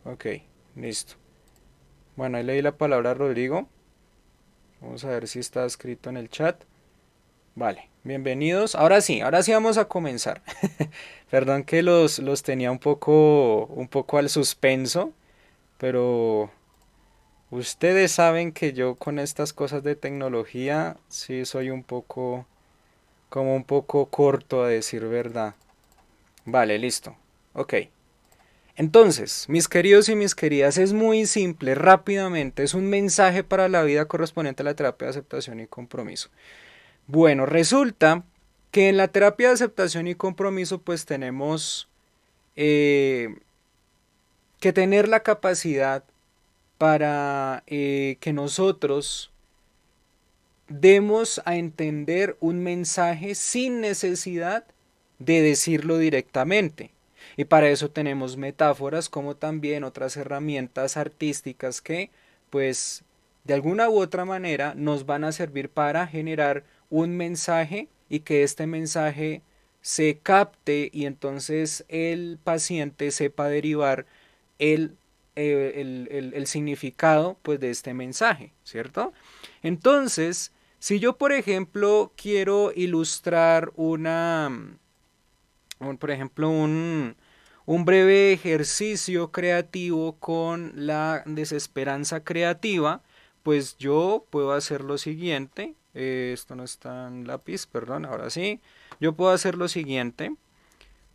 Ok, listo. Bueno, ahí leí la palabra Rodrigo. Vamos a ver si está escrito en el chat. Vale, bienvenidos. Ahora sí vamos a comenzar. Perdón que los tenía un poco al suspenso, pero ustedes saben que yo con estas cosas de tecnología sí soy un poco, como un poco corto a decir verdad. Vale, listo. Ok. Entonces, mis queridos y mis queridas, es muy simple, rápidamente, es un mensaje para la vida correspondiente a la terapia de aceptación y compromiso. Bueno, resulta que en la terapia de aceptación y compromiso pues tenemos eh, que tener la capacidad para que nosotros demos a entender un mensaje sin necesidad de decirlo directamente. Y para eso tenemos metáforas como también otras herramientas artísticas que pues de alguna u otra manera nos van a servir para generar un mensaje y que este mensaje se capte y entonces el paciente sepa derivar el, el significado pues de este mensaje, ¿cierto? Entonces, si yo, por ejemplo, quiero ilustrar por ejemplo, un breve ejercicio creativo con la desesperanza creativa, pues yo puedo hacer lo siguiente. Esto no está en lápiz, perdón, ahora sí. Yo puedo hacer lo siguiente.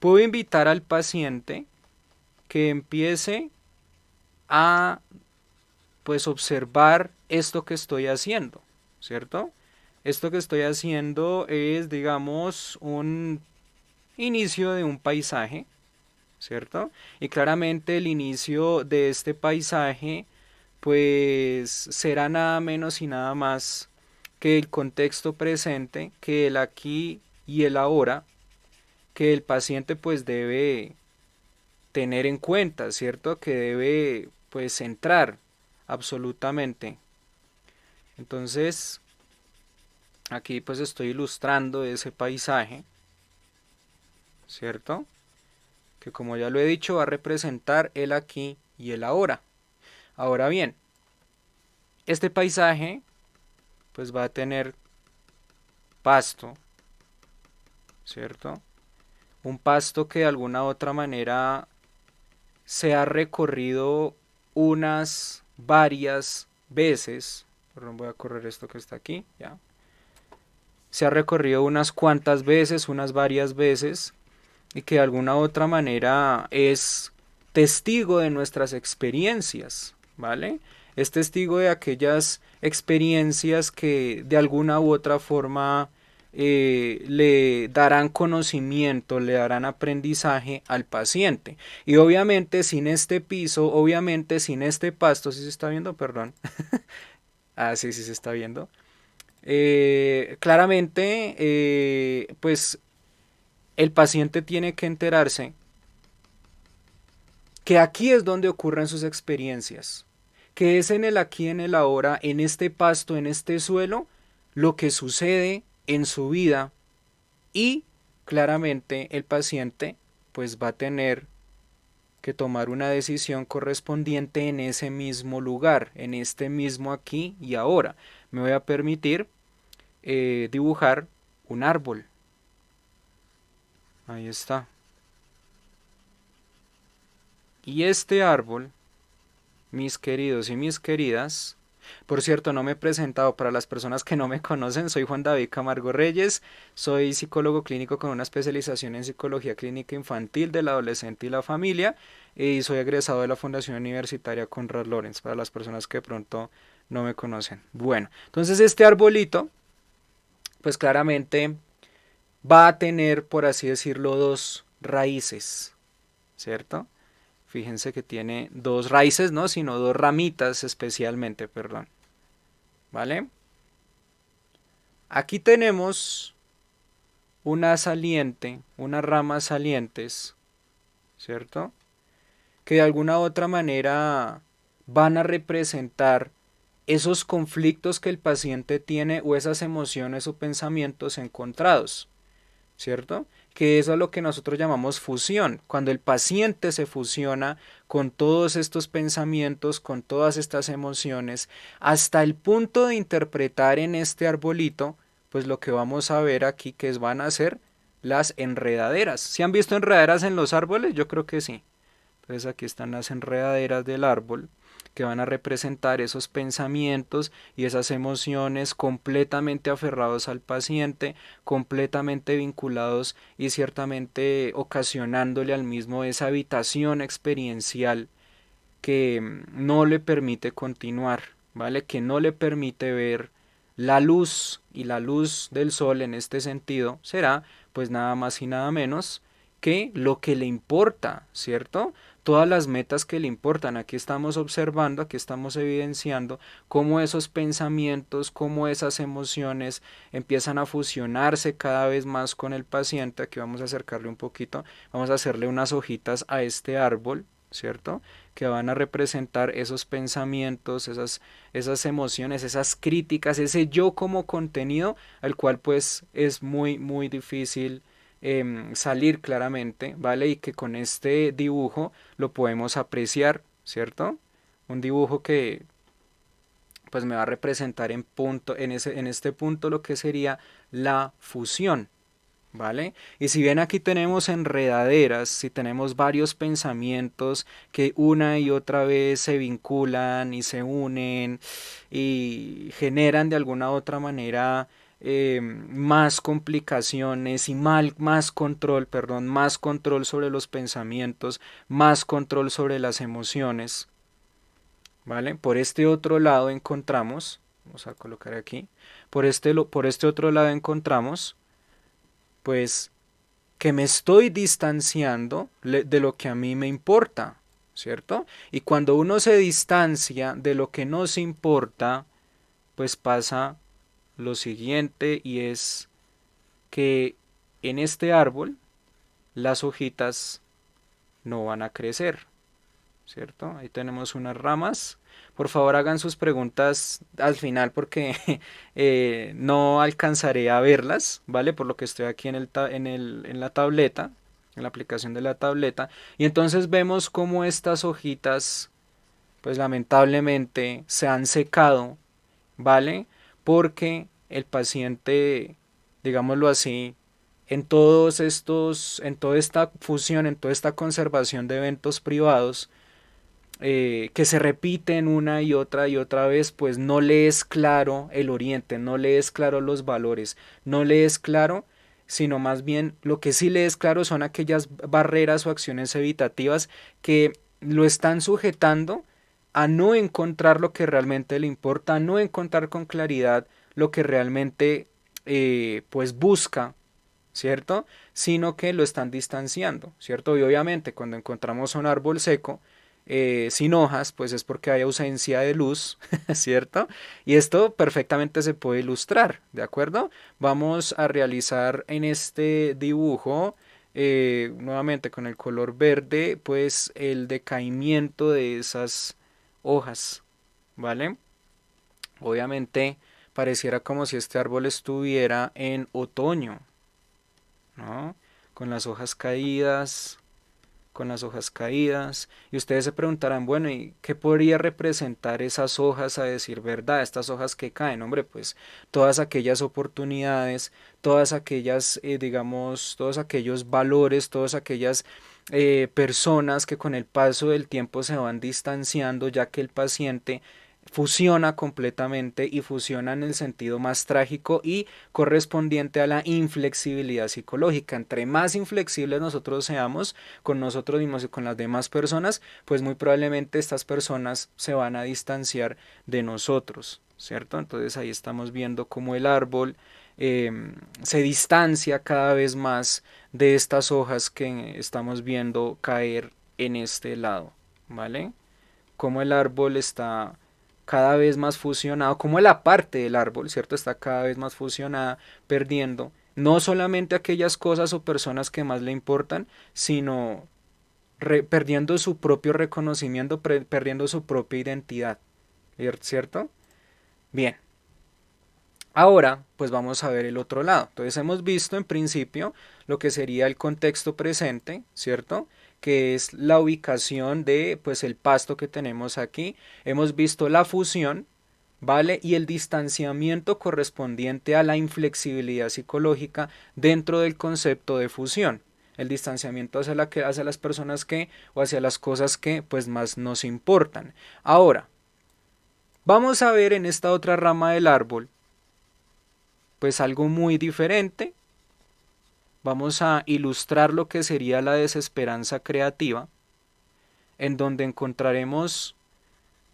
Puedo invitar al paciente que empiece a pues observar esto que estoy haciendo, ¿cierto? Esto que estoy haciendo es, digamos, un inicio de un paisaje, ¿cierto? Y claramente el inicio de este paisaje, pues será nada menos y nada más que el contexto presente, que el aquí y el ahora, que el paciente pues debe tener en cuenta, ¿cierto? Que debe pues centrar absolutamente. Entonces, aquí pues estoy ilustrando ese paisaje, ¿cierto? Que como ya lo he dicho va a representar el aquí y el ahora. Ahora bien, este paisaje pues va a tener pasto, ¿cierto? Un pasto que de alguna u otra manera se ha recorrido unas varias veces. Perdón, voy a correr esto que está aquí, ya. Se ha recorrido unas cuantas veces, unas varias veces, y que de alguna u otra manera es testigo de nuestras experiencias, ¿vale? Es testigo de aquellas experiencias que de alguna u otra forma le darán conocimiento, le darán aprendizaje al paciente. Y obviamente sin este piso, obviamente sin este pasto, si se está viendo, perdón. Ah, sí, sí se está viendo. Claramente, pues el paciente tiene que enterarse que aquí es donde ocurren sus experiencias, que es en el aquí, en el ahora, en este pasto, en este suelo, lo que sucede en su vida y claramente el paciente pues va a tener que tomar una decisión correspondiente en ese mismo lugar, en este mismo aquí y ahora. Me voy a permitir dibujar un árbol. Ahí está. Y este árbol, mis queridos y mis queridas, por cierto, no me he presentado para las personas que no me conocen, soy Juan David Camargo Reyes, soy psicólogo clínico con una especialización en psicología clínica infantil del adolescente y la familia y soy egresado de la Fundación Universitaria Conrad Lorenz para las personas que de pronto no me conocen. Bueno, entonces este arbolito, pues claramente va a tener, por así decirlo, dos raíces, ¿cierto? Fíjense que tiene dos raíces, no, sino dos ramitas especialmente, perdón. ¿Vale? Aquí tenemos una saliente, unas ramas salientes, ¿cierto? Que de alguna u otra manera van a representar esos conflictos que el paciente tiene o esas emociones o pensamientos encontrados, ¿cierto? que eso es lo que nosotros llamamos fusión, cuando el paciente se fusiona con todos estos pensamientos, con todas estas emociones, hasta el punto de interpretar en este arbolito, pues lo que vamos a ver aquí que van a ser las enredaderas. ¿Se han visto enredaderas en los árboles? Yo creo que sí. Entonces aquí están las enredaderas del árbol que van a representar esos pensamientos y esas emociones completamente aferrados al paciente, completamente vinculados y ciertamente ocasionándole al mismo esa habitación experiencial que no le permite continuar, ¿vale? Que no le permite ver la luz, y la luz del sol en este sentido será pues nada más y nada menos que lo que le importa, ¿cierto? Todas las metas que le importan. Aquí estamos observando, aquí estamos evidenciando cómo esos pensamientos, cómo esas emociones empiezan a fusionarse cada vez más con el paciente. Aquí vamos a acercarle un poquito, vamos a hacerle unas hojitas a este árbol, ¿cierto? Que van a representar esos pensamientos, esas emociones, esas críticas, ese yo como contenido, al cual pues es muy difícil salir claramente, ¿vale? Y que con este dibujo lo podemos apreciar, ¿cierto? Un dibujo que pues me va a representar en este punto lo que sería la fusión, ¿vale? Y si bien aquí tenemos enredaderas, si tenemos varios pensamientos que una y otra vez se vinculan y se unen y generan de alguna u otra manera más complicaciones y más control, perdón, más control sobre los pensamientos, más control sobre las emociones, ¿vale? Por este otro lado encontramos, vamos a colocar aquí, por este otro lado encontramos, pues que me estoy distanciando de lo que a mí me importa, ¿cierto? Y cuando uno se distancia de lo que nos importa, pues pasa lo siguiente y es que en este árbol las hojitas no van a crecer, ¿cierto? Ahí tenemos unas ramas. Por favor hagan sus preguntas al final porque no alcanzaré a verlas, ¿vale? Por lo que estoy aquí en la tableta, en la aplicación de la tableta. Y entonces vemos cómo estas hojitas, pues lamentablemente, se han secado, ¿vale? Porque el paciente, digámoslo así, en toda esta fusión, en toda esta conservación de eventos privados, que se repiten una y otra vez, pues no le es claro el oriente, no le es claro los valores, no le es claro, sino más bien lo que sí le es claro son aquellas barreras o acciones evitativas que lo están sujetando a no encontrar lo que realmente le importa, a no encontrar con claridad lo que realmente pues busca, ¿cierto? Sino que lo están distanciando, ¿cierto? Y obviamente cuando encontramos un árbol seco, sin hojas, pues es porque hay ausencia de luz, ¿cierto? Y esto perfectamente se puede ilustrar, ¿de acuerdo? Vamos a realizar en este dibujo, nuevamente con el color verde, pues el decaimiento de esas hojas, ¿vale? Obviamente pareciera como si este árbol estuviera en otoño, ¿no? Con las hojas caídas, con las hojas caídas. Y ustedes se preguntarán, bueno, ¿y qué podría representar esas hojas a decir verdad? Estas hojas que caen, hombre, pues todas aquellas oportunidades, todas aquellas, digamos, todos aquellos valores, todas aquellas personas que con el paso del tiempo se van distanciando, ya que el paciente fusiona completamente y fusiona en el sentido más trágico y correspondiente a la inflexibilidad psicológica. Entre más inflexibles nosotros seamos con nosotros mismos y con las demás personas, pues muy probablemente estas personas se van a distanciar de nosotros, ¿cierto? Entonces ahí estamos viendo cómo el árbol se distancia cada vez más de estas hojas que estamos viendo caer en este lado, ¿vale? Cómo el árbol está cada vez más fusionado, como la parte del árbol, ¿cierto? Está cada vez más fusionada, perdiendo no solamente aquellas cosas o personas que más le importan, sino perdiendo su propio reconocimiento, perdiendo su propia identidad, ¿cierto? Bien, Ahora, pues vamos a ver el otro lado. Entonces hemos visto en principio lo que sería el contexto presente, ¿cierto? Que es la ubicación de pues el pasto que tenemos aquí. Hemos visto la fusión, ¿vale? Y el distanciamiento correspondiente a la inflexibilidad psicológica dentro del concepto de fusión. El distanciamiento hacia las personas que o hacia las cosas que pues más nos importan. Ahora, vamos a ver en esta otra rama del árbol pues algo muy diferente. Vamos a ilustrar lo que sería la desesperanza creativa, en donde encontraremos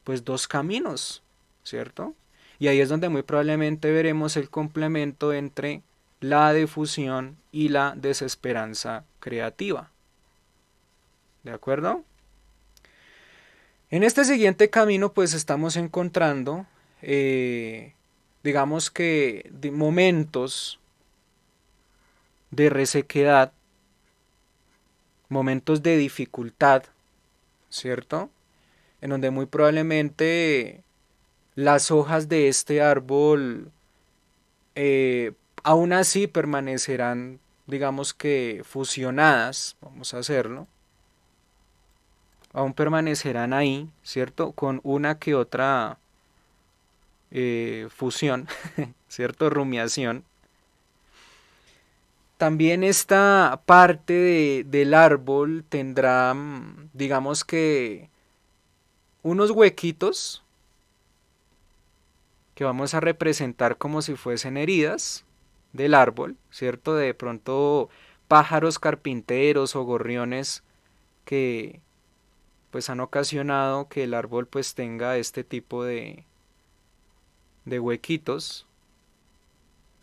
pues dos caminos, ¿cierto? Y ahí es donde muy probablemente veremos el complemento entre la difusión y la desesperanza creativa. ¿De acuerdo? En este siguiente camino pues estamos encontrando, digamos que momentos de resequedad, momentos de dificultad, ¿cierto? En donde muy probablemente las hojas de este árbol aún así permanecerán, digamos que fusionadas, vamos a hacerlo, aún permanecerán ahí, ¿cierto? Con una que otra fusión, ¿cierto? Rumiación. También esta parte del árbol tendrá, digamos que, unos huequitos que vamos a representar como si fuesen heridas del árbol, ¿cierto? De pronto pájaros carpinteros o gorriones que pues han ocasionado que el árbol pues tenga este tipo de huequitos,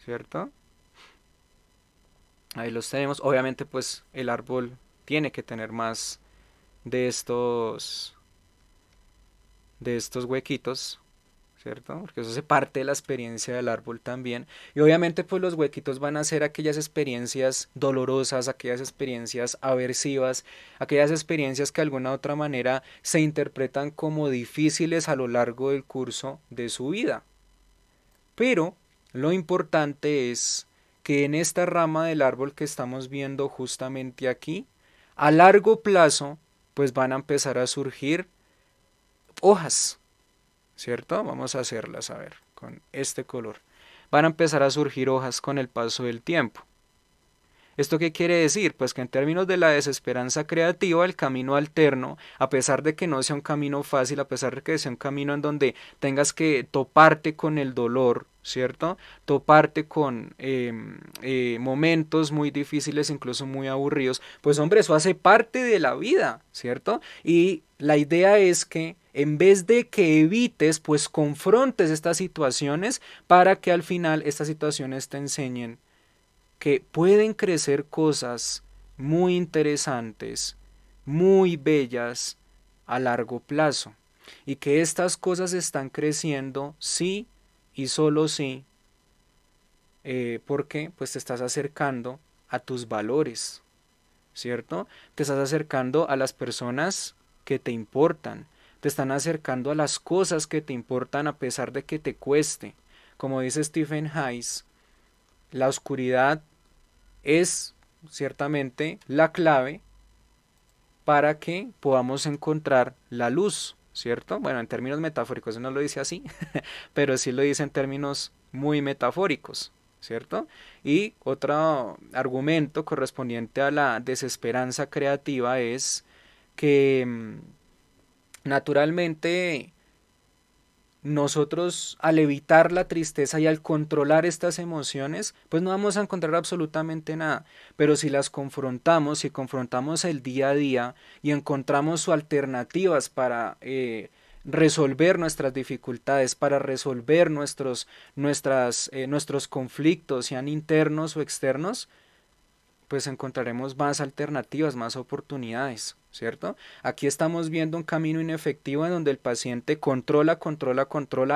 ¿cierto? Ahí los tenemos. Obviamente pues el árbol tiene que tener más de estos huequitos, ¿cierto? Porque eso hace parte de la experiencia del árbol también. Y obviamente pues los huequitos van a ser aquellas experiencias dolorosas, aquellas experiencias aversivas, aquellas experiencias que de alguna u otra manera se interpretan como difíciles a lo largo del curso de su vida. Pero lo importante es que en esta rama del árbol que estamos viendo justamente aquí, a largo plazo pues van a empezar a surgir hojas, ¿cierto? Vamos a hacerlas, a ver, con este color. Van a empezar a surgir hojas con el paso del tiempo. ¿Esto qué quiere decir? Pues que en términos de la desesperanza creativa, el camino alterno, a pesar de que no sea un camino fácil, a pesar de que sea un camino en donde tengas que toparte con el dolor, ¿cierto? Toparte con momentos muy difíciles, incluso muy aburridos, pues hombre, eso hace parte de la vida, ¿cierto? Y la idea es que en vez de que evites, pues confrontes estas situaciones para que al final estas situaciones te enseñen que pueden crecer cosas muy interesantes, muy bellas a largo plazo. Y que estas cosas están creciendo sí y solo sí, porque pues te estás acercando a tus valores, ¿cierto? Te estás acercando a las personas que te importan, te están acercando a las cosas que te importan a pesar de que te cueste. Como dice Stephen Hayes, la oscuridad es ciertamente la clave para que podamos encontrar la luz, ¿cierto? Bueno, en términos metafóricos no lo dice así, pero sí lo dice en términos muy metafóricos, ¿cierto? Y otro argumento correspondiente a la desesperanza creativa es que naturalmente nosotros al evitar la tristeza y al controlar estas emociones, pues no vamos a encontrar absolutamente nada. Pero si las confrontamos, si confrontamos el día a día y encontramos alternativas para resolver nuestras dificultades, para resolver nuestros conflictos, sean internos o externos, pues encontraremos más alternativas, más oportunidades, ¿cierto? Aquí estamos viendo un camino inefectivo en donde el paciente controla,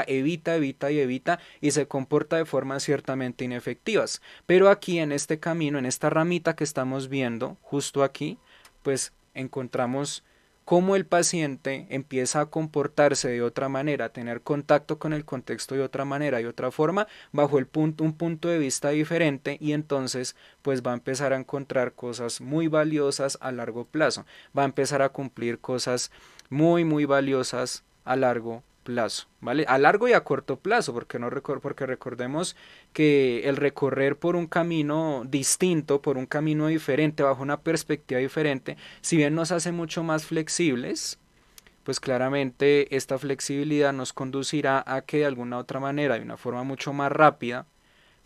evita y evita y se comporta de formas ciertamente inefectivas. Pero aquí en este camino, en esta ramita que estamos viendo, justo aquí, pues encontramos cómo el paciente empieza a comportarse de otra manera, a tener contacto con el contexto de otra manera y otra forma, bajo un punto de vista diferente, y entonces pues va a empezar a encontrar cosas muy valiosas a largo plazo, va a empezar a cumplir cosas muy valiosas a largo plazo, ¿vale? A largo y a corto plazo, porque, no porque recordemos que el recorrer por un camino distinto, por un camino diferente, bajo una perspectiva diferente, si bien nos hace mucho más flexibles, pues claramente esta flexibilidad nos conducirá a que de alguna otra manera, de una forma mucho más rápida,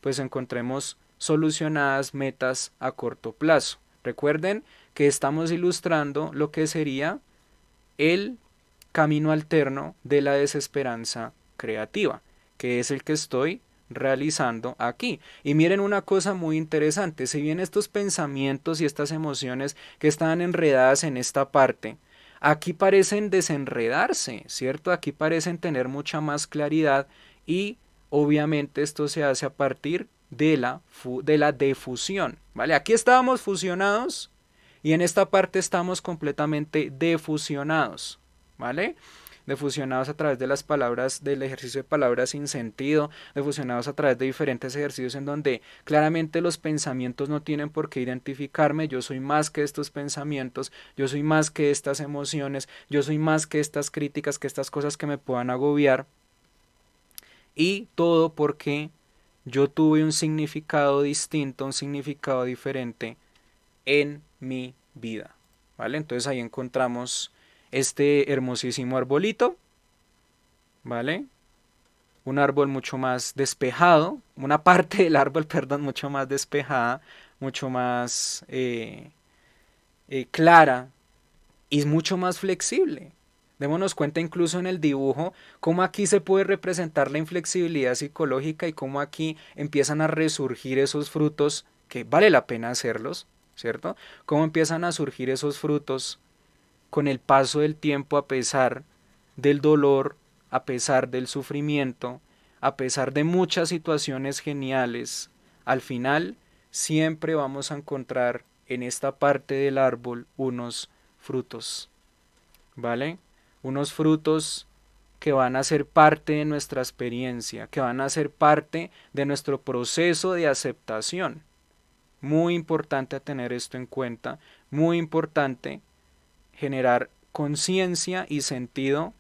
pues encontremos solucionadas metas a corto plazo. Recuerden que estamos ilustrando lo que sería el camino alterno de la desesperanza creativa, que es el que estoy realizando aquí. Y miren una cosa muy interesante, si bien estos pensamientos y estas emociones que están enredadas en esta parte, aquí parecen desenredarse, ¿cierto? Aquí parecen tener mucha más claridad, y obviamente esto se hace a partir de la defusión, ¿vale? Aquí estábamos fusionados y en esta parte estamos completamente defusionados, ¿vale? Defusionados a través de las palabras, del ejercicio de palabras sin sentido, defusionados a través de diferentes ejercicios en donde claramente los pensamientos no tienen por qué identificarme, yo soy más que estos pensamientos, yo soy más que estas emociones, yo soy más que estas críticas, que estas cosas que me puedan agobiar, y todo porque yo tuve un significado distinto, un significado diferente en mi vida, ¿vale? Entonces ahí encontramos este hermosísimo arbolito, ¿vale? Un árbol mucho más despejado, una parte del árbol, perdón, mucho más despejada, mucho más clara, y es mucho más flexible. Démonos cuenta incluso en el dibujo cómo aquí se puede representar la inflexibilidad psicológica y cómo aquí empiezan a resurgir esos frutos que vale la pena hacerlos, ¿cierto? Cómo empiezan a surgir esos frutos con el paso del tiempo, a pesar del dolor, a pesar del sufrimiento, a pesar de muchas situaciones geniales. Al final siempre vamos a encontrar en esta parte del árbol unos frutos, ¿vale? Unos frutos que van a ser parte de nuestra experiencia, que van a ser parte de nuestro proceso de aceptación. Muy importante tener esto en cuenta, muy importante generar conciencia y sentido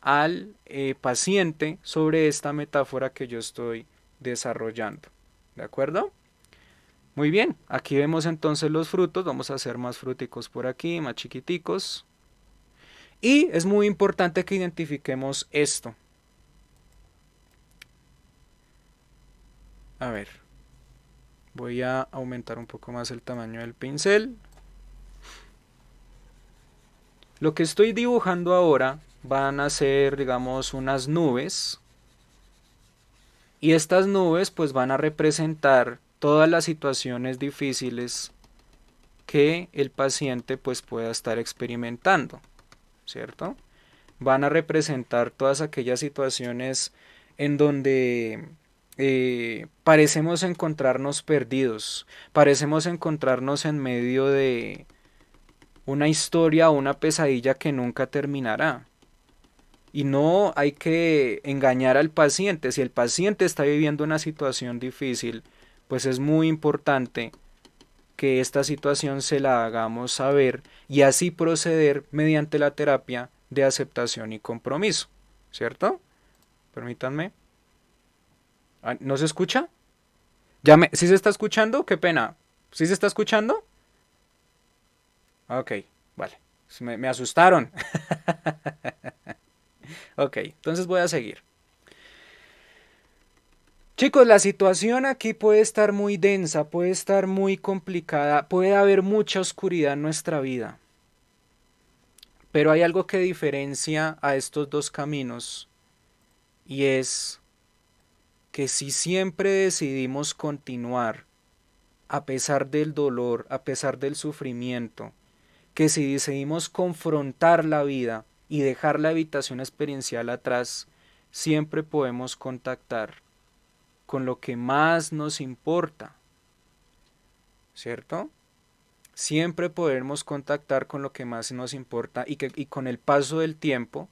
al paciente sobre esta metáfora que yo estoy desarrollando. ¿De acuerdo? Muy bien, aquí vemos entonces los frutos, vamos a hacer más fruticos por aquí, más chiquiticos. Y es muy importante que identifiquemos esto. A ver, voy a aumentar un poco más el tamaño del pincel. Lo que estoy dibujando ahora van a ser, digamos, unas nubes. Y estas nubes pues van a representar todas las situaciones difíciles que el paciente pues pueda estar experimentando, ¿cierto? Van a representar todas aquellas situaciones en donde parecemos encontrarnos perdidos, parecemos encontrarnos en medio de una historia o una pesadilla que nunca terminará. Y no hay que engañar al paciente. Si el paciente está viviendo una situación difícil, pues es muy importante que esta situación se la hagamos saber y así proceder mediante la terapia de aceptación y compromiso. ¿Cierto? Permítanme. ¿No se escucha? ¿Sí se está escuchando? Qué pena. ¿Sí se está escuchando? Ok, vale. Me asustaron. Ok, entonces voy a seguir. Chicos, la situación aquí puede estar muy densa, puede estar muy complicada, puede haber mucha oscuridad en nuestra vida. Pero hay algo que diferencia a estos dos caminos, y es que si siempre decidimos continuar a pesar del dolor, a pesar del sufrimiento, que si decidimos confrontar la vida y dejar la habitación experiencial atrás, siempre podemos contactar con lo que más nos importa, ¿cierto? siempre podremos contactar con lo que más nos importa y con el paso del tiempo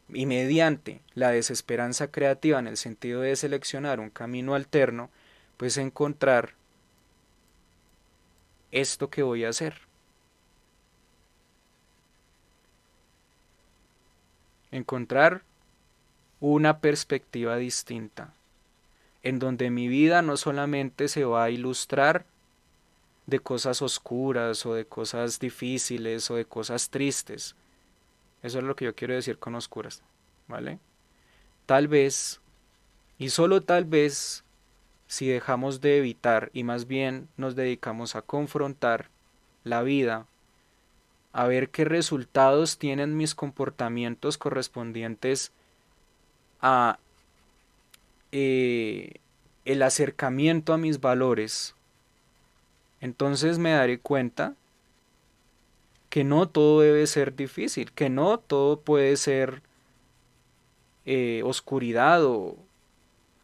y mediante la desesperanza creativa en el sentido de seleccionar un camino alterno, pues encontrar esto que voy a hacer. Encontrar una perspectiva distinta, en donde mi vida no solamente se va a ilustrar de cosas oscuras o de cosas difíciles o de cosas tristes. Eso es lo que yo quiero decir con oscuras, ¿vale? Tal vez, y solo tal vez, si dejamos de evitar y más bien nos dedicamos a confrontar la vida, a ver qué resultados tienen mis comportamientos correspondientes a eh, el acercamiento a mis valores, entonces me daré cuenta que no todo debe ser difícil, que no todo puede ser oscuridad o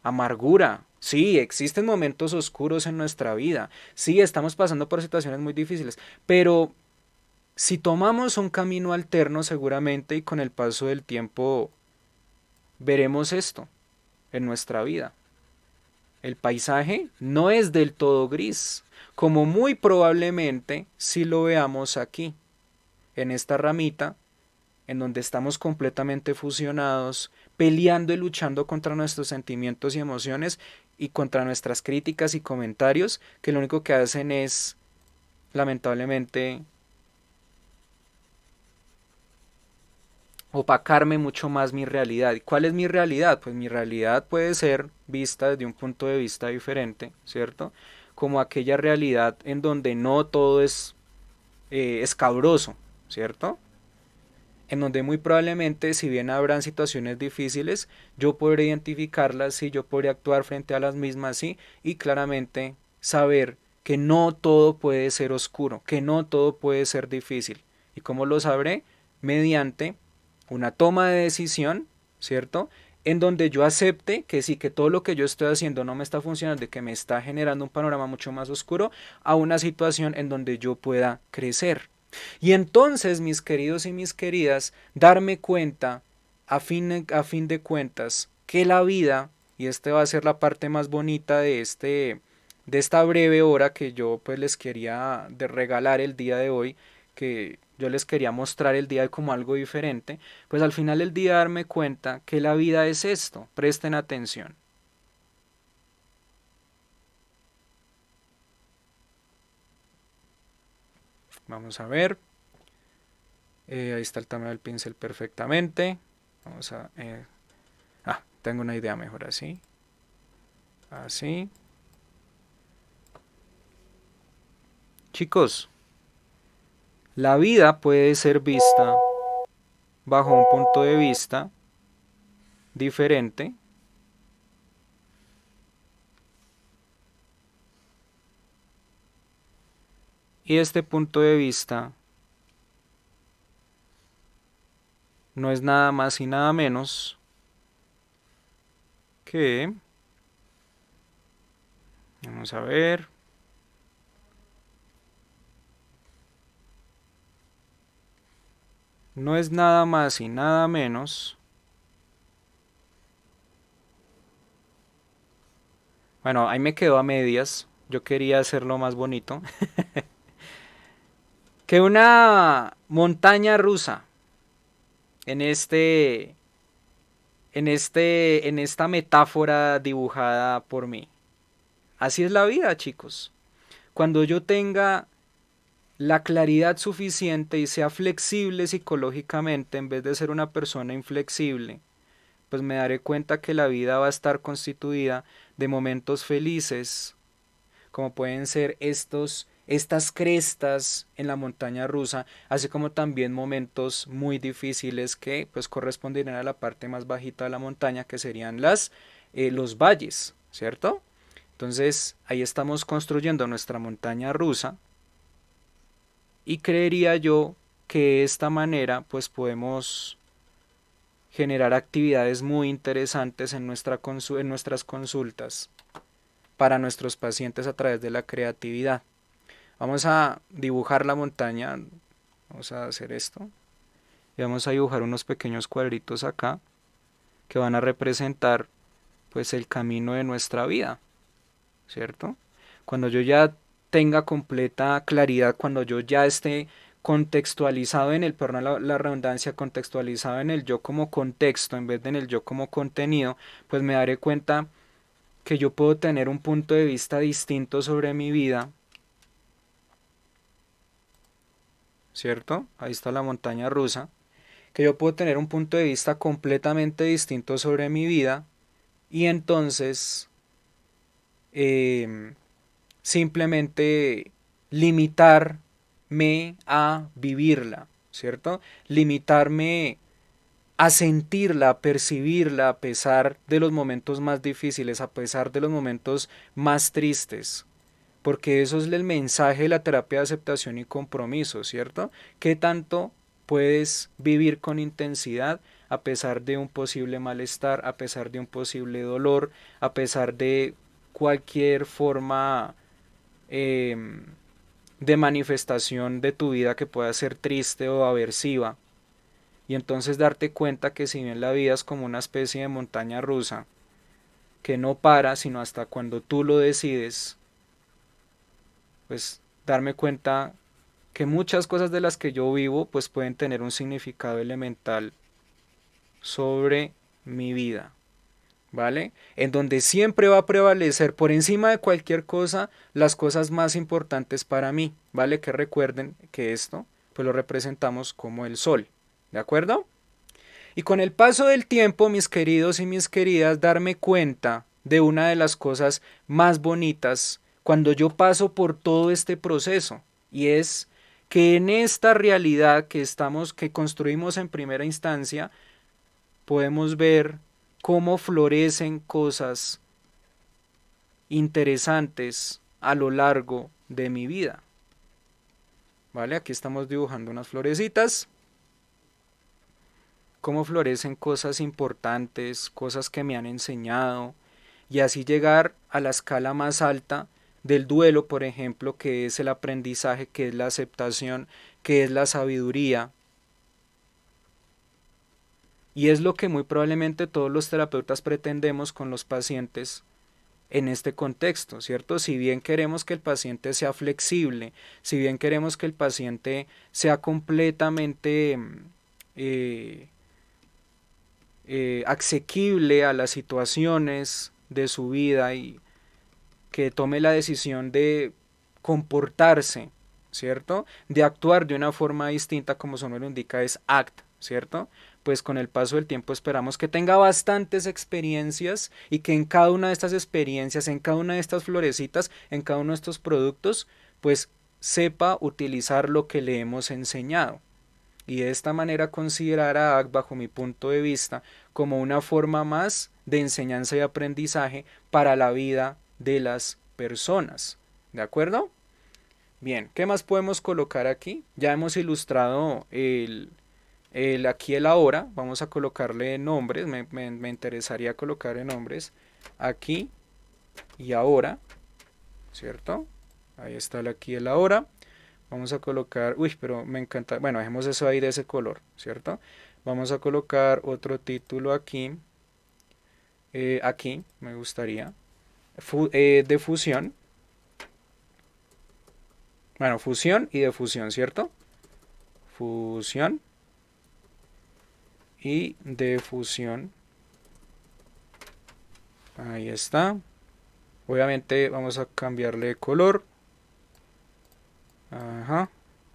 amargura. Sí, existen momentos oscuros en nuestra vida. Sí, estamos pasando por situaciones muy difíciles, pero si tomamos un camino alterno seguramente y con el paso del tiempo veremos esto en nuestra vida. El paisaje no es del todo gris, como muy probablemente si lo veamos aquí, en esta ramita, en donde estamos completamente fusionados, peleando y luchando contra nuestros sentimientos y emociones y contra nuestras críticas y comentarios, que lo único que hacen es, lamentablemente, opacarme mucho más mi realidad. ¿Y cuál es mi realidad? Pues mi realidad puede ser vista desde un punto de vista diferente, ¿cierto? Como aquella realidad en donde no todo es escabroso, ¿cierto? En donde muy probablemente, si bien habrán situaciones difíciles, yo podré identificarlas y yo podré actuar frente a las mismas, sí, y claramente saber que no todo puede ser oscuro, que no todo puede ser difícil. ¿Y cómo lo sabré? Mediante una toma de decisión, ¿cierto? En donde yo acepte que sí, que todo lo que yo estoy haciendo no me está funcionando y que me está generando un panorama mucho más oscuro, a una situación en donde yo pueda crecer. Y entonces, mis queridos y mis queridas, darme cuenta, a fin de cuentas, que la vida, y esta va a ser la parte más bonita de esta breve hora que yo pues les quería de regalar el día de hoy, que yo les quería mostrar el día como algo diferente, pues al final del día darme cuenta que la vida es esto, presten atención. Vamos a ver, ahí está el tamaño del pincel perfectamente. Vamos a tengo una idea mejor así. Así. Chicos, la vida puede ser vista bajo un punto de vista diferente. Y este punto de vista no es nada más y nada menos que, vamos a ver, no es nada más y nada menos, bueno, ahí me quedo a medias, yo quería hacerlo más bonito, que una montaña rusa en en esta metáfora dibujada por mí. Así es la vida, chicos. Cuando yo tenga la claridad suficiente y sea flexible psicológicamente en vez de ser una persona inflexible, pues me daré cuenta que la vida va a estar constituida de momentos felices, como pueden ser estas crestas en la montaña rusa, así como también momentos muy difíciles que pues corresponderían a la parte más bajita de la montaña, que serían los valles, ¿cierto? Entonces ahí estamos construyendo nuestra montaña rusa y creería yo que de esta manera pues podemos generar actividades muy interesantes en en nuestras consultas para nuestros pacientes a través de la creatividad. Vamos a dibujar la montaña, vamos a hacer esto, y vamos a dibujar unos pequeños cuadritos acá que van a representar pues el camino de nuestra vida, ¿cierto? Cuando yo ya tenga completa claridad, cuando yo ya esté contextualizado en el, perdón la redundancia, contextualizado en el yo como contexto en vez de en el yo como contenido, pues me daré cuenta que yo puedo tener un punto de vista distinto sobre mi vida, ¿cierto? Ahí está la montaña rusa, que yo puedo tener un punto de vista completamente distinto sobre mi vida y entonces eh, simplemente limitarme a vivirla, ¿cierto? Limitarme a sentirla, a percibirla a pesar de los momentos más difíciles, a pesar de los momentos más tristes. Porque eso es el mensaje de la terapia de aceptación y compromiso, ¿cierto? ¿Qué tanto puedes vivir con intensidad a pesar de un posible malestar, a pesar de un posible dolor, a pesar de cualquier forma eh, de manifestación de tu vida que pueda ser triste o aversiva? Y entonces darte cuenta que si bien la vida es como una especie de montaña rusa, que no para sino hasta cuando tú lo decides, pues darme cuenta que muchas cosas de las que yo vivo pues pueden tener un significado elemental sobre mi vida, ¿vale? En donde siempre va a prevalecer por encima de cualquier cosa las cosas más importantes para mí, ¿vale? Que recuerden que esto pues lo representamos como el sol, ¿de acuerdo? Y con el paso del tiempo, mis queridos y mis queridas, darme cuenta de una de las cosas más bonitas cuando yo paso por todo este proceso, y es que en esta realidad que estamos, que construimos en primera instancia, podemos ver cómo florecen cosas interesantes a lo largo de mi vida. ¿Vale? Aquí estamos dibujando unas florecitas, cómo florecen cosas importantes, cosas que me han enseñado, y así llegar a la escala más alta del duelo, por ejemplo, que es el aprendizaje, que es la aceptación, que es la sabiduría. Y es lo que muy probablemente todos los terapeutas pretendemos con los pacientes en este contexto, ¿cierto? Si bien queremos que el paciente sea flexible, si bien queremos que el paciente sea completamente eh, asequible a las situaciones de su vida y que tome la decisión de comportarse, ¿cierto? De actuar de una forma distinta, como su nombre lo indica, es ACT, ¿cierto? Pues con el paso del tiempo esperamos que tenga bastantes experiencias y que en cada una de estas experiencias, en cada una de estas florecitas, en cada uno de estos productos, pues sepa utilizar lo que le hemos enseñado. Y de esta manera considerar a ACT, bajo mi punto de vista, como una forma más de enseñanza y aprendizaje para la vida de las personas. ¿De acuerdo? Bien, ¿qué más podemos colocar aquí? Ya hemos ilustrado el aquí el ahora. Vamos a colocarle nombres. Me interesaría colocarle nombres aquí y ahora, ¿cierto? Ahí está el aquí el ahora. Vamos a colocar, uy, pero me encanta, bueno, dejemos eso ahí de ese color, ¿cierto? Vamos a colocar otro título aquí, aquí me gustaría, de fusión, bueno, fusión y de fusión, ¿cierto? Fusión y de fusión, ahí está. Obviamente vamos a cambiarle de color, ajá,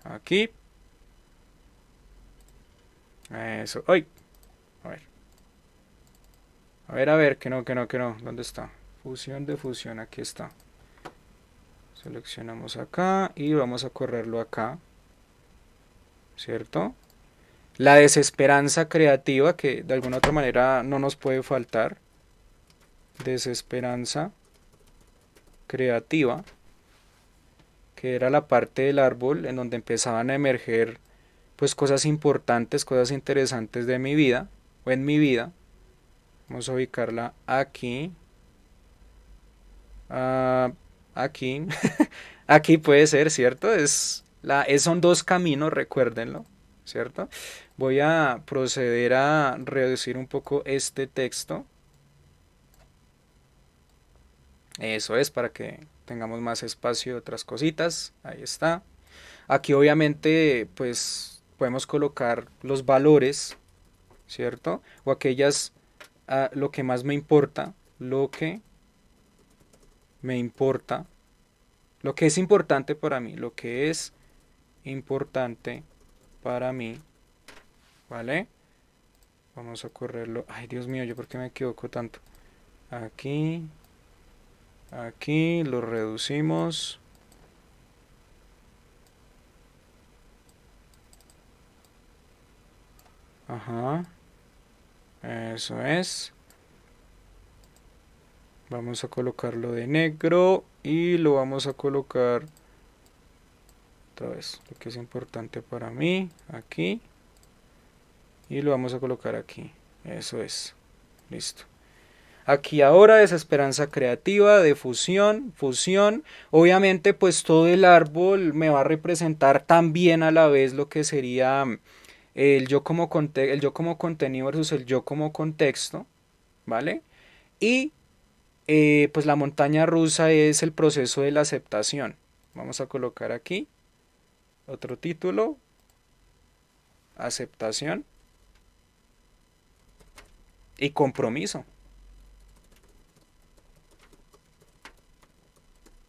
aquí, eso, ¡ay! A ver, a ver, que no, que no, que no, ¿dónde está? Fusión de fusión, aquí está. Seleccionamos acá y vamos a correrlo acá, ¿cierto? La desesperanza creativa, que de alguna otra manera no nos puede faltar. Desesperanza creativa, que era la parte del árbol en donde empezaban a emerger pues cosas importantes, cosas interesantes de mi vida o en mi vida. Vamos a ubicarla aquí, aquí, Aquí puede ser, ¿cierto? Son dos caminos, recuérdenlo, ¿cierto? Voy a proceder a reducir un poco este texto. Eso es para que tengamos más espacio y otras cositas. Ahí está. Aquí obviamente pues podemos colocar los valores, ¿cierto? O aquellas, lo que más me importa, lo que me importa, lo que es importante para mí, lo que es importante para mí, ¿vale? Vamos a correrlo. Ay, Dios mío, ¿yo por qué me equivoco tanto? Aquí, aquí, lo reducimos. Ajá, eso es. Vamos a colocarlo de negro y lo vamos a colocar otra vez, lo que es importante para mí, aquí. Y lo vamos a colocar aquí. Eso es. Listo. Aquí ahora desesperanza creativa, de fusión, fusión. Obviamente pues todo el árbol me va a representar también a la vez lo que sería el yo como contenido versus el yo como contexto, ¿vale? Y pues la montaña rusa es el proceso de la aceptación. Vamos a colocar aquí otro título, aceptación y compromiso.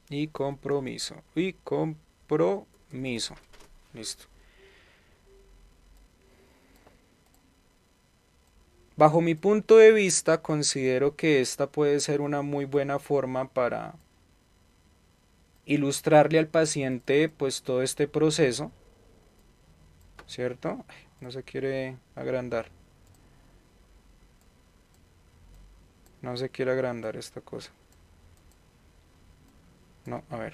Y compromiso. Y compromiso. Listo. Bajo mi punto de vista, considero que esta puede ser una muy buena forma para ilustrarle al paciente pues todo este proceso, ¿cierto? Ay, no se quiere agrandar. No se quiere agrandar esta cosa. No, a ver.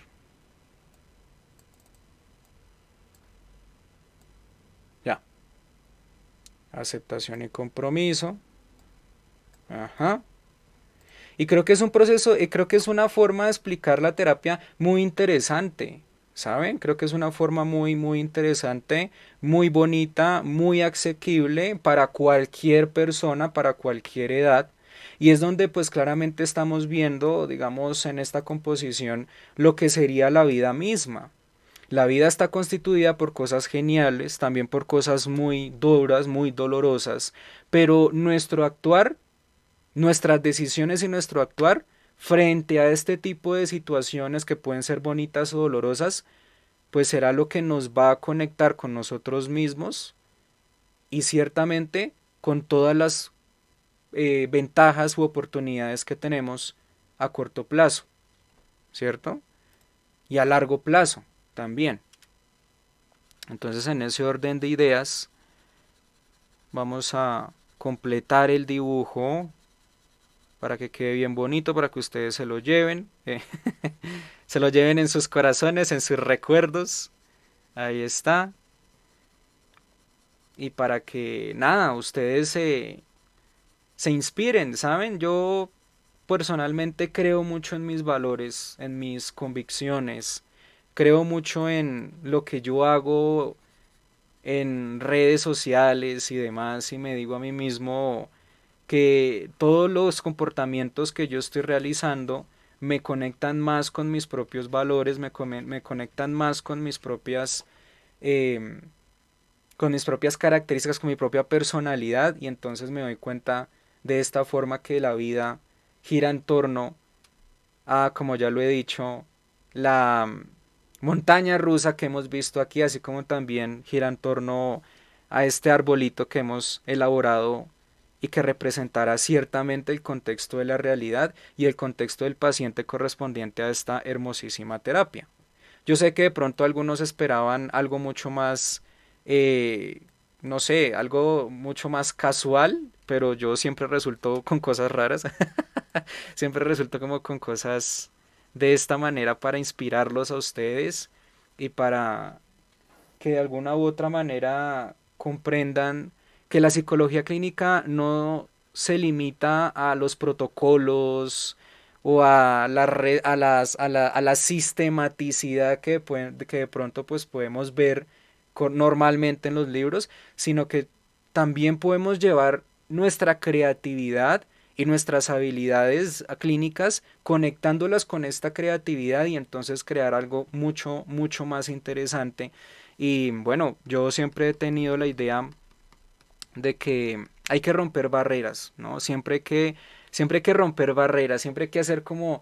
Ya. Aceptación y compromiso. Ajá. Y creo que es un proceso, creo que es una forma de explicar la terapia muy interesante, ¿saben? Creo que es una forma muy, muy interesante, muy bonita, muy asequible para cualquier persona, para cualquier edad. Y es donde pues claramente estamos viendo, digamos, en esta composición lo que sería la vida misma. La vida está constituida por cosas geniales, también por cosas muy duras, muy dolorosas, pero nuestro actuar, nuestras decisiones y nuestro actuar frente a este tipo de situaciones que pueden ser bonitas o dolorosas, pues será lo que nos va a conectar con nosotros mismos y ciertamente con todas las ventajas u oportunidades que tenemos a corto plazo, ¿cierto? Y a largo plazo también. Entonces en ese orden de ideas vamos a completar el dibujo para que quede bien bonito, para que ustedes se lo lleven, se lo lleven en sus corazones, en sus recuerdos. Ahí está. Y para que nada, ustedes se inspiren, ¿saben? Yo personalmente creo mucho en mis valores, en mis convicciones. Creo mucho en lo que yo hago en redes sociales y demás y me digo a mí mismo que todos los comportamientos que yo estoy realizando me conectan más con mis propios valores, me conectan más eh, con mis propias características, con mi propia personalidad y entonces me doy cuenta de esta forma que la vida gira en torno a, como ya lo he dicho, la montaña rusa que hemos visto aquí, así como también gira en torno a este arbolito que hemos elaborado y que representará ciertamente el contexto de la realidad y el contexto del paciente correspondiente a esta hermosísima terapia. Yo sé que de pronto algunos esperaban algo mucho más, eh, no sé, algo mucho más casual, pero yo siempre resulto con cosas raras. Siempre resulto como con cosas de esta manera para inspirarlos a ustedes y para que de alguna u otra manera comprendan que la psicología clínica no se limita a los protocolos o a a la sistematicidad que de pronto pues podemos ver normalmente en los libros, sino que también podemos llevar nuestra creatividad y nuestras habilidades clínicas conectándolas con esta creatividad y entonces crear algo mucho más interesante. Y bueno, yo siempre he tenido la idea de que hay que romper barreras, ¿no? Siempre hay que romper barreras, siempre hay que hacer como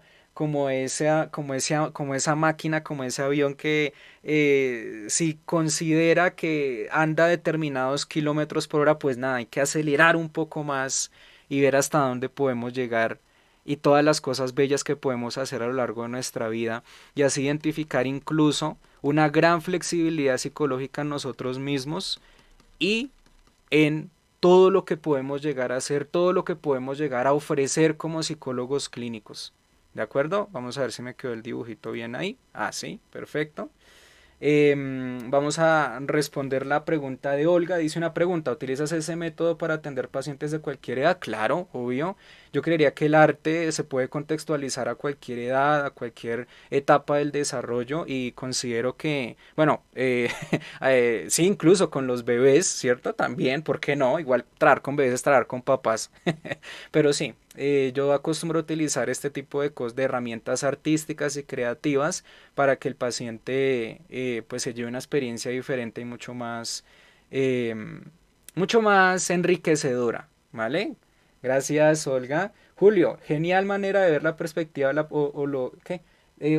esa máquina, como ese avión que si considera que anda a determinados kilómetros por hora, pues nada, hay que acelerar un poco más y ver hasta dónde podemos llegar y todas las cosas bellas que podemos hacer a lo largo de nuestra vida y así identificar incluso una gran flexibilidad psicológica en nosotros mismos y en todo lo que podemos llegar a hacer, todo lo que podemos llegar a ofrecer como psicólogos clínicos. ¿De acuerdo? Vamos a ver si me quedó el dibujito bien ahí. Ah, sí, perfecto. Vamos a responder la pregunta de Olga. Dice una pregunta, ¿utilizas ese método para atender pacientes de cualquier edad? Claro, obvio. Yo creería que el arte se puede contextualizar a cualquier edad, a cualquier etapa del desarrollo y considero que, bueno, sí, incluso con los bebés, ¿cierto? También, ¿por qué no? Igual trabajar con bebés es trabajar con papás. Pero sí, yo acostumbro a utilizar este tipo de herramientas artísticas y creativas para que el paciente pues se lleve una experiencia diferente y eh, mucho más enriquecedora, ¿vale? Gracias, Olga. Julio, genial manera de ver la perspectiva o lo que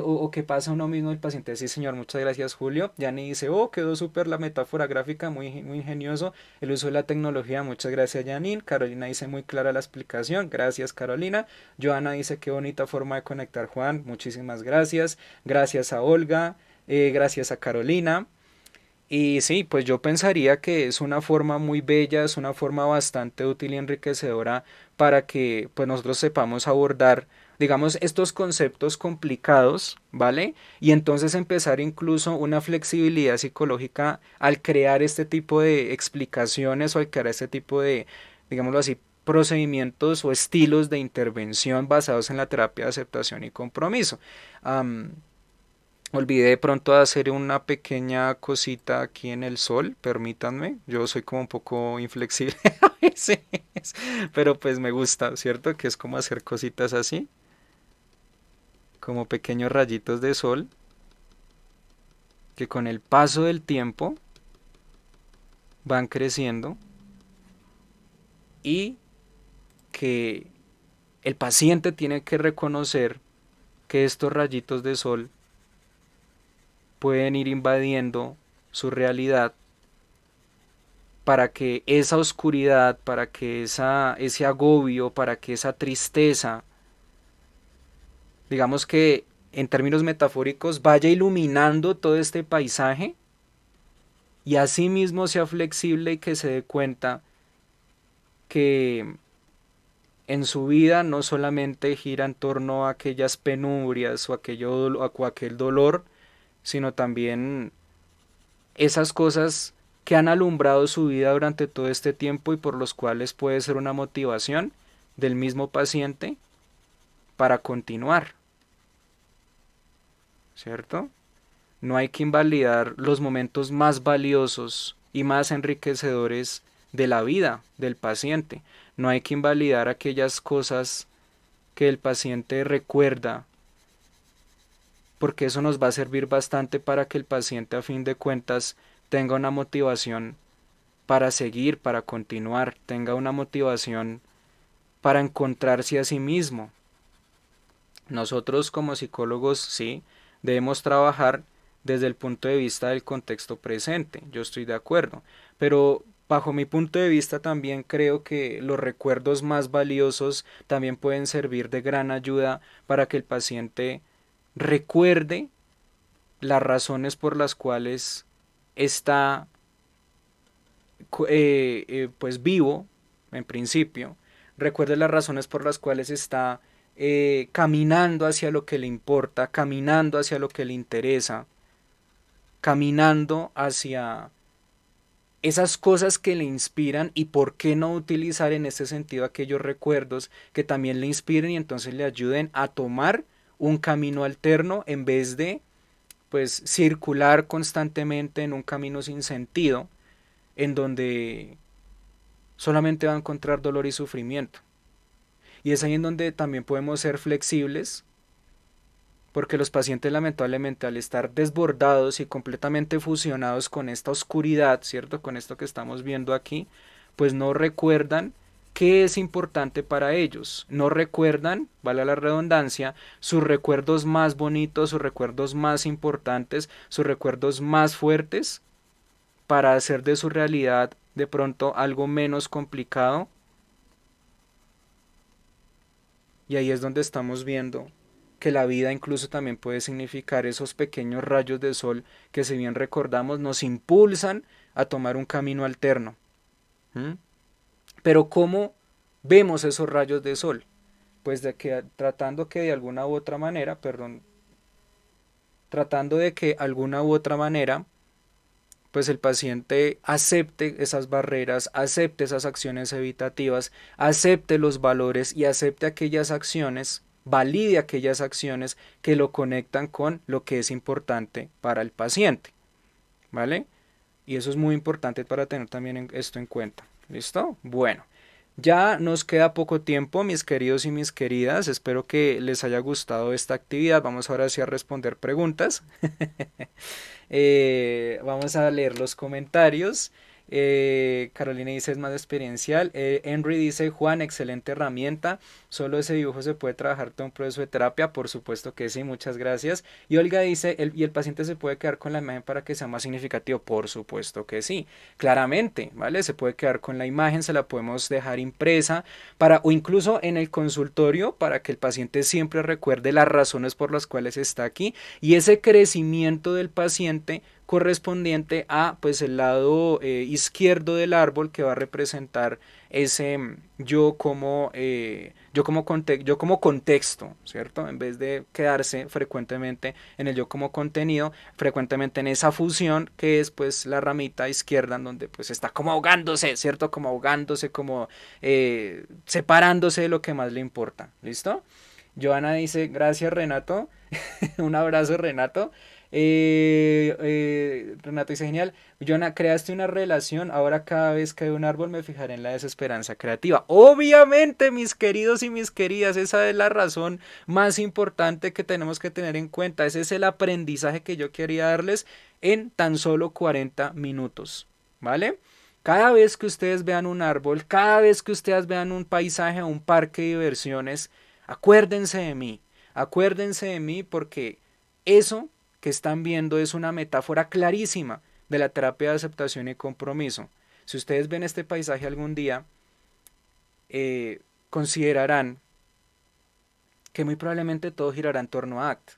o que pasa uno mismo el paciente. Sí, señor, muchas gracias, Julio. Yani dice, oh, quedó súper la metáfora gráfica, muy ingenioso el uso de la tecnología. Muchas gracias, Janine. Carolina dice, muy clara la explicación. Gracias, Carolina. Joana dice, qué bonita forma de conectar, Juan. Muchísimas gracias. Gracias a Olga. Gracias a Carolina. Y sí, pues yo pensaría que es una forma muy bella, es una forma bastante útil y enriquecedora para que pues nosotros sepamos abordar, digamos, estos conceptos complicados, ¿vale? Y entonces empezar incluso una flexibilidad psicológica al crear este tipo de explicaciones o al crear este tipo de, digámoslo así, procedimientos o estilos de intervención basados en la terapia de aceptación y compromiso. Um, Olvidé de pronto de hacer una pequeña cosita aquí en el sol, permítanme. Yo soy como un poco inflexible a veces, pero pues me gusta, ¿cierto? Que es como hacer cositas así, como pequeños rayitos de sol, que con el paso del tiempo van creciendo y que el paciente tiene que reconocer que estos rayitos de sol pueden ir invadiendo su realidad para que esa oscuridad, para que ese agobio, para que esa tristeza, digamos que en términos metafóricos, vaya iluminando todo este paisaje y asimismo sea flexible y que se dé cuenta que en su vida no solamente gira en torno a aquellas penurias o aquel dolor, sino también esas cosas que han alumbrado su vida durante todo este tiempo y por los cuales puede ser una motivación del mismo paciente para continuar, ¿cierto? No hay que invalidar los momentos más valiosos y más enriquecedores de la vida del paciente. No hay que invalidar aquellas cosas que el paciente recuerda, porque eso nos va a servir bastante para que el paciente a fin de cuentas tenga una motivación para seguir, para continuar, tenga una motivación para encontrarse a sí mismo. Nosotros como psicólogos sí debemos trabajar desde el punto de vista del contexto presente, yo estoy de acuerdo, pero bajo mi punto de vista también creo que los recuerdos más valiosos también pueden servir de gran ayuda para que el paciente recuerde las razones por las cuales está pues vivo, en principio, recuerde las razones por las cuales está caminando hacia lo que le importa, caminando hacia lo que le interesa, caminando hacia esas cosas que le inspiran y por qué no utilizar en ese sentido aquellos recuerdos que también le inspiren y entonces le ayuden a tomar un camino alterno en vez de pues circular constantemente en un camino sin sentido en donde solamente va a encontrar dolor y sufrimiento. Y es ahí en donde también podemos ser flexibles porque los pacientes lamentablemente al estar desbordados y completamente fusionados con esta oscuridad, ¿cierto? Con esto que estamos viendo aquí, pues no recuerdan qué es importante para ellos. No recuerdan, vale la redundancia, sus recuerdos más bonitos, sus recuerdos más importantes, sus recuerdos más fuertes para hacer de su realidad de pronto algo menos complicado. Y ahí es donde estamos viendo que la vida incluso también puede significar esos pequeños rayos de sol que si bien recordamos nos impulsan a tomar un camino alterno. ¿Mm? Pero ¿cómo vemos esos rayos de sol? Pues de que tratando que de alguna u otra manera, perdón, tratando de que alguna u otra manera pues el paciente acepte esas barreras, acepte esas acciones evitativas, acepte los valores y acepte aquellas acciones, valide aquellas acciones que lo conectan con lo que es importante para el paciente, ¿vale? Y eso es muy importante para tener también esto en cuenta. ¿Listo? Bueno, ya nos queda poco tiempo, mis queridos y mis queridas. Espero que les haya gustado esta actividad. Vamos ahora sí a responder preguntas. Vamos a leer los comentarios. Carolina dice es más experiencial. Henry dice Juan, excelente herramienta. Solo ese dibujo se puede trabajar todo un proceso de terapia. Por supuesto que sí, muchas gracias. Y Olga dice, y el paciente se puede quedar con la imagen para que sea más significativo. Por supuesto que sí, claramente, ¿vale? Se puede quedar con la imagen, se la podemos dejar impresa para, o incluso en el consultorio para que el paciente siempre recuerde las razones por las cuales está aquí y ese crecimiento del paciente correspondiente a pues el lado izquierdo del árbol que va a representar ese yo como contexto, ¿cierto? En vez de quedarse frecuentemente en el yo como contenido, frecuentemente en esa fusión que es pues la ramita izquierda en donde pues está como ahogándose, ¿cierto? Como ahogándose, como separándose de lo que más le importa, ¿listo? Joana dice, gracias Renato, un abrazo Renato. Renato dice, genial, Joana, creaste una relación, ahora cada vez que veo un árbol me fijaré en la desesperanza creativa. Obviamente, mis queridos y mis queridas, esa es la razón más importante que tenemos que tener en cuenta. Ese es el aprendizaje que yo quería darles en tan solo 40 minutos, ¿vale? Cada vez que ustedes vean un árbol, cada vez que ustedes vean un paisaje o un parque de diversiones, acuérdense de mí porque eso que están viendo es una metáfora clarísima de la terapia de aceptación y compromiso. Si ustedes ven este paisaje algún día, considerarán que muy probablemente todo girará en torno a ACT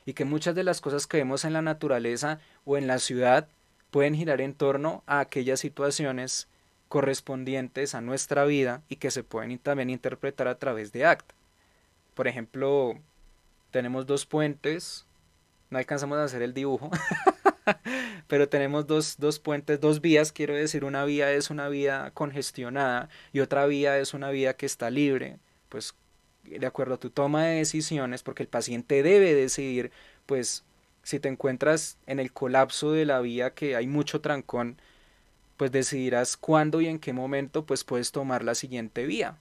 y que muchas de las cosas que vemos en la naturaleza o en la ciudad pueden girar en torno a aquellas situaciones correspondientes a nuestra vida y que se pueden también interpretar a través de ACT. Por ejemplo, tenemos dos puentes, no alcanzamos a hacer el dibujo, pero tenemos dos puentes, dos vías, quiero decir, una vía es una vía congestionada y otra vía es una vía que está libre, pues de acuerdo a tu toma de decisiones, porque el paciente debe decidir, pues si te encuentras en el colapso de la vía que hay mucho trancón, pues decidirás cuándo y en qué momento pues puedes tomar la siguiente vía.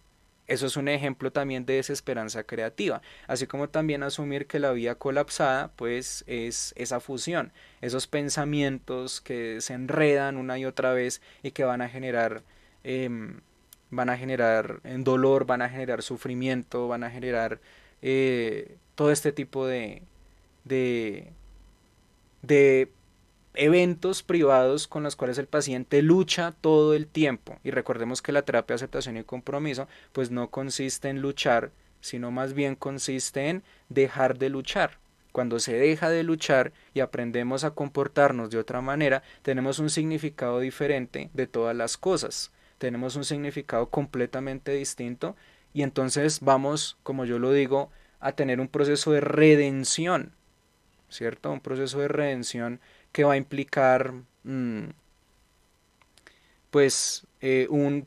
Eso es un ejemplo también de desesperanza creativa, así como también asumir que la vía colapsada pues es esa fusión, esos pensamientos que se enredan una y otra vez y que eh, van a generar dolor, van a generar sufrimiento, van a generar todo este tipo de, de eventos privados con los cuales el paciente lucha todo el tiempo. Y recordemos que la terapia de aceptación y compromiso pues no consiste en luchar, sino más bien consiste en dejar de luchar. Cuando se deja de luchar y aprendemos a comportarnos de otra manera, tenemos un significado diferente de todas las cosas. Tenemos un significado completamente distinto y entonces vamos, como yo lo digo, a tener un proceso de redención, ¿cierto? Un proceso de redención que va a implicar pues un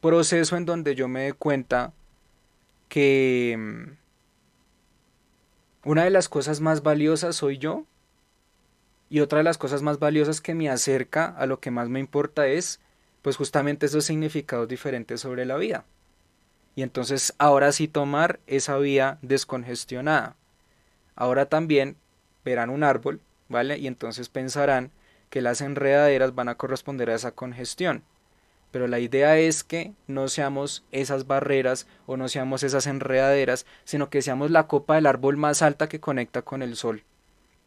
proceso en donde yo me dé cuenta que una de las cosas más valiosas soy yo y otra de las cosas más valiosas que me acerca a lo que más me importa es pues justamente esos significados diferentes sobre la vida. Y entonces ahora sí tomar esa vía descongestionada. Ahora también verán un árbol, ¿vale? Y entonces pensarán que las enredaderas van a corresponder a esa congestión. Pero la idea es que no seamos esas barreras o no seamos esas enredaderas, sino que seamos la copa del árbol más alta que conecta con el sol.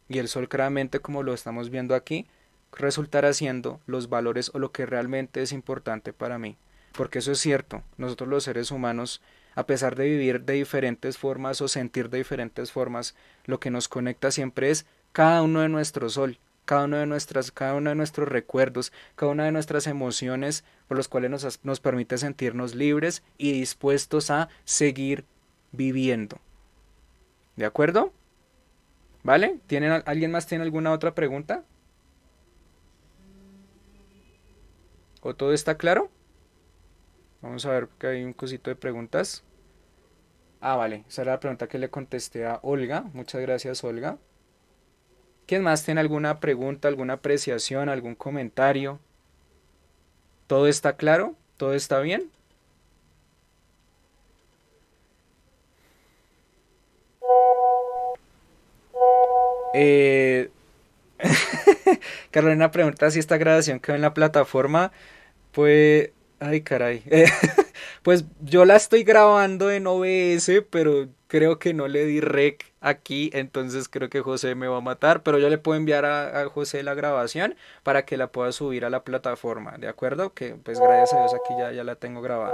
Y el sol claramente, como lo estamos viendo aquí, resultará siendo los valores o lo que realmente es importante para mí. Porque eso es cierto, nosotros los seres humanos, a pesar de vivir de diferentes formas o sentir de diferentes formas, lo que nos conecta siempre es cada uno de nuestro sol, cada uno de nuestros recuerdos, cada una de nuestras emociones por los cuales nos permite sentirnos libres y dispuestos a seguir viviendo. ¿De acuerdo? ¿Vale? ¿Alguien más tiene alguna otra pregunta? ¿O todo está claro? Vamos a ver que hay un cosito de preguntas. Ah, vale. Esa era la pregunta que le contesté a Olga. Muchas gracias, Olga. ¿Quién más tiene alguna pregunta, alguna apreciación, algún comentario? ¿Todo está claro? ¿Todo está bien? Eh... Carolina pregunta si esta grabación quedó en la plataforma. Pues, ay caray. Pues yo la estoy grabando en OBS, pero creo que no le di rec aquí, entonces creo que José me va a matar, pero yo le puedo enviar a José la grabación para que la pueda subir a la plataforma, ¿de acuerdo? Que pues gracias a Dios aquí ya la tengo grabada.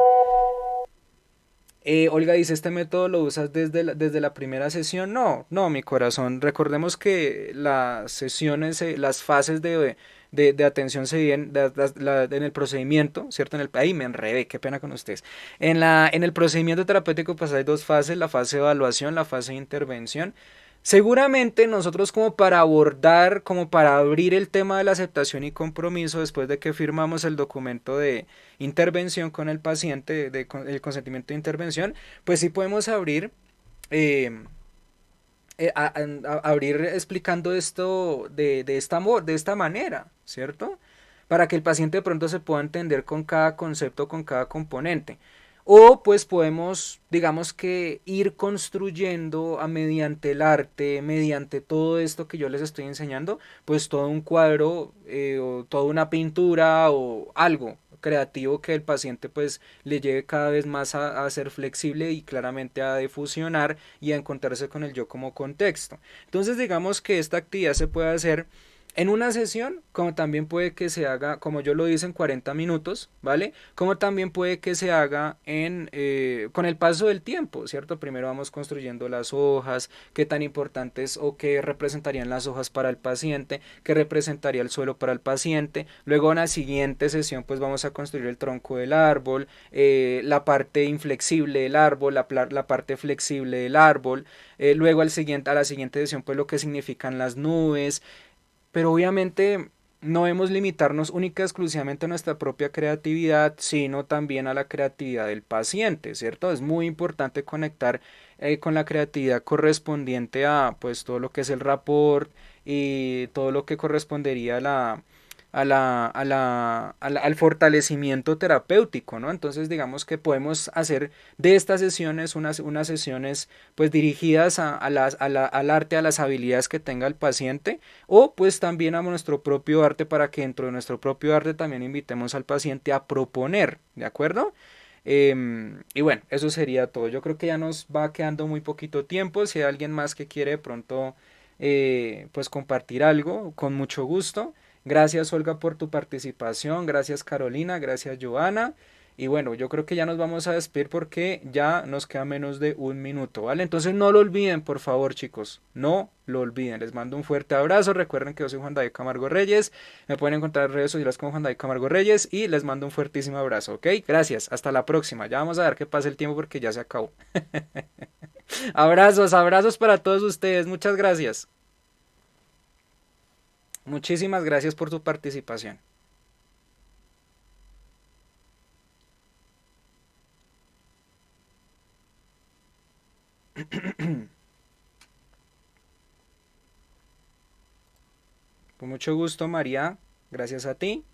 Olga dice, ¿este método lo usas desde la primera sesión? No, no, mi corazón. Recordemos que las sesiones, las fases de atención se dividen en el procedimiento, ¿cierto? Ahí me enredé, qué pena con ustedes. En el procedimiento terapéutico pues hay dos fases, la fase de evaluación, la fase de intervención. Seguramente nosotros como para abordar, como para abrir el tema de la aceptación y compromiso después de que firmamos el documento de intervención con el paciente, el consentimiento de intervención, pues sí podemos abrir, eh, abrir explicando esto de esta manera, ¿cierto? Para que el paciente de pronto se pueda entender con cada concepto, con cada componente. O pues podemos, digamos que ir construyendo mediante el arte, mediante todo esto que yo les estoy enseñando, pues todo un cuadro o toda una pintura o algo creativo que el paciente pues le lleve cada vez más a ser flexible y claramente a difusionar y a encontrarse con el yo como contexto. Entonces digamos que esta actividad se puede hacer en una sesión, como también puede que se haga, como yo lo hice, en 40 minutos, ¿vale? Como también puede que se haga con el paso del tiempo, ¿cierto? Primero vamos construyendo las hojas, qué tan importantes o qué representarían las hojas para el paciente, qué representaría el suelo para el paciente. Luego en la siguiente sesión pues vamos a construir el tronco del árbol, la parte inflexible del árbol, la parte flexible del árbol. Luego a la siguiente sesión pues lo que significan las nubes, pero obviamente no debemos limitarnos única y exclusivamente a nuestra propia creatividad, sino también a la creatividad del paciente, ¿cierto? Es muy importante conectar con la creatividad correspondiente a pues todo lo que es el rapport y todo lo que correspondería al fortalecimiento terapéutico, ¿no? Entonces digamos que podemos hacer de estas sesiones unas sesiones pues dirigidas al arte, a las habilidades que tenga el paciente o pues también a nuestro propio arte para que dentro de nuestro propio arte también invitemos al paciente a proponer, ¿de acuerdo? Y bueno, eso sería todo. Yo creo que ya nos va quedando muy poquito tiempo. Si hay alguien más que quiere de pronto pues compartir algo, con mucho gusto. Gracias Olga por tu participación. Gracias Carolina. Gracias Joana. Y bueno, yo creo que ya nos vamos a despedir porque ya nos queda menos de un minuto, ¿vale? Entonces no lo olviden, por favor, chicos. No lo olviden. Les mando un fuerte abrazo. Recuerden que yo soy Juan David Camargo Reyes. Me pueden encontrar en redes sociales como Juan David Camargo Reyes y les mando un fuertísimo abrazo, ¿ok? Gracias. Hasta la próxima. Ya vamos a ver que pase el tiempo porque ya se acabó. Abrazos, abrazos para todos ustedes. Muchas gracias. Muchísimas gracias por su participación. Con mucho gusto, María. Gracias a ti.